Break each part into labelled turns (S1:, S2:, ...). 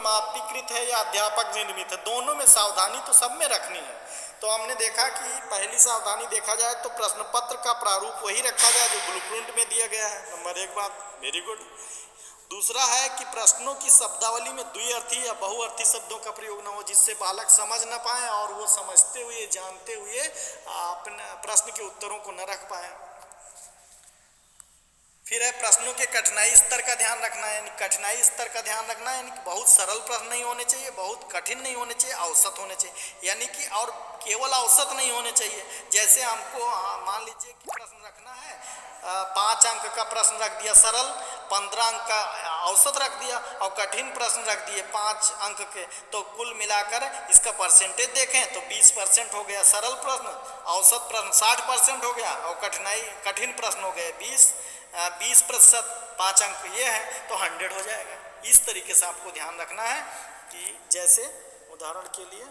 S1: समापीकृत है या अध्यापक निर्मित है, दोनों में सावधानी तो सब में रखनी है। तो हमने देखा कि पहली सावधानी देखा जाए तो प्रश्न पत्र का प्रारूप वही रखा जाए जो ब्लूप्रिंट में दिया गया है, नंबर एक बात, वेरी गुड। दूसरा है कि प्रश्नों की शब्दावली में द्विअर्थी या बहुअर्थी शब्दों का प्रयोग न हो, जिससे बालक समझ न पाए और वो समझते हुए जानते हुए अपने प्रश्न के उत्तरों को न रख पाए। फिर है प्रश्नों के कठिनाई स्तर का ध्यान रखना है, यानी कठिनाई स्तर का ध्यान रखना है, यानी कि बहुत सरल प्रश्न नहीं होने चाहिए, बहुत कठिन नहीं होने चाहिए, औसत होने चाहिए, यानी कि और केवल औसत नहीं होने चाहिए। जैसे हमको मान लीजिए कि प्रश्न रखना है 5 अंक का प्रश्न रख दिया सरल, 15 अंक का औसत रख दिया और कठिन प्रश्न रख दिए 5 अंक के, तो कुल मिलाकर इसका परसेंटेज देखें तो 20% हो गया सरल प्रश्न, औसत प्रश्न 60% हो गया और कठिन प्रश्न हो गए 20%, 5 अंक ये है तो 100 हो जाएगा। इस तरीके से आपको ध्यान रखना है कि जैसे उदाहरण के लिए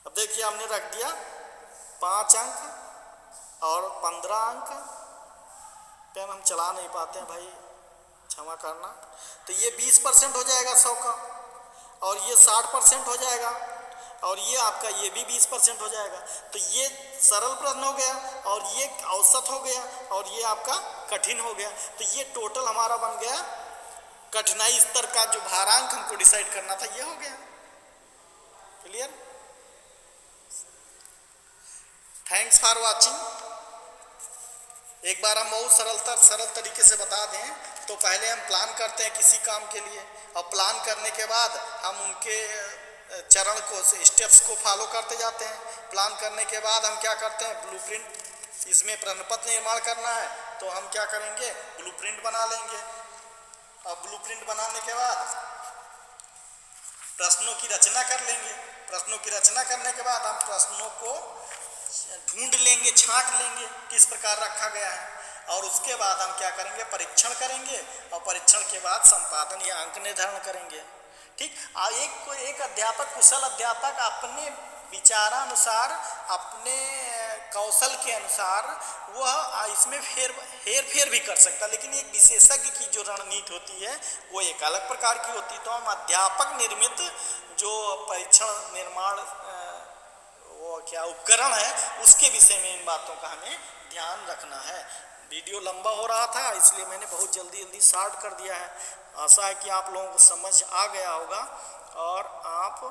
S1: अब देखिए हमने रख दिया 5 अंक और 15 अंक, पेन हम चला नहीं पाते हैं भाई, क्षमा करना। तो ये 20% हो जाएगा 100 का, और ये 60% हो जाएगा, और ये आपका ये भी 20% हो जाएगा। तो ये सरल प्रश्न हो गया और ये औसत हो गया और ये आपका कठिन हो गया। तो ये टोटल हमारा बन गया कठिनाई स्तर का जो भारांक हमको डिसाइड करना था, ये हो गया। क्लियर? Thanks for watching. एक बार हम बहुत सरल तरीके से बता दें तो पहले हम प्लान करते हैं किसी काम के लिए, और प्लान करने के बाद हम उनके चरण को स्टेप्स को फॉलो करते जाते हैं। प्लान करने के बाद हम क्या करते हैं, ब्लूप्रिंट, इसमें प्रश्नपत्र निर्माण करना है तो हम क्या करेंगे, ब्लूप्रिंट बना लेंगे। और ब्लूप्रिंट बनाने के बाद प्रश्नों की रचना कर लेंगे। प्रश्नों की रचना करने के बाद हम प्रश्नों को ढूंढ लेंगे, छांट लेंगे किस प्रकार रखा गया है, और उसके बाद हम क्या करेंगे, परीक्षण करेंगे, और परीक्षण के बाद संपादन या अंक निर्धारण करेंगे। ठीक। एक अध्यापक, कुशल अध्यापक अपने विचारानुसार, अपने कौशल के अनुसार वह इसमें हेर फेर भी कर सकता है, लेकिन एक विशेषज्ञ की जो रणनीति होती है वो एक अलग प्रकार की होती है। तो हम अध्यापक निर्मित जो परीक्षण निर्माण वो क्या उपकरण है उसके विषय में इन बातों का हमें ध्यान रखना है। वीडियो लंबा हो रहा था इसलिए मैंने बहुत जल्दी शॉर्ट कर दिया है। आशा है कि आप लोगों को समझ आ गया होगा और आप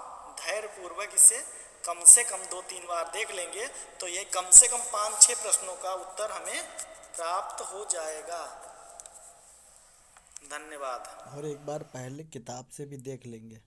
S1: धैर्यपूर्वक इसे कम से कम 2-3 बार देख लेंगे तो ये कम से कम 5-6 प्रश्नों का उत्तर हमें प्राप्त हो जाएगा। धन्यवाद।
S2: और एक बार पहले किताब से भी देख लेंगे।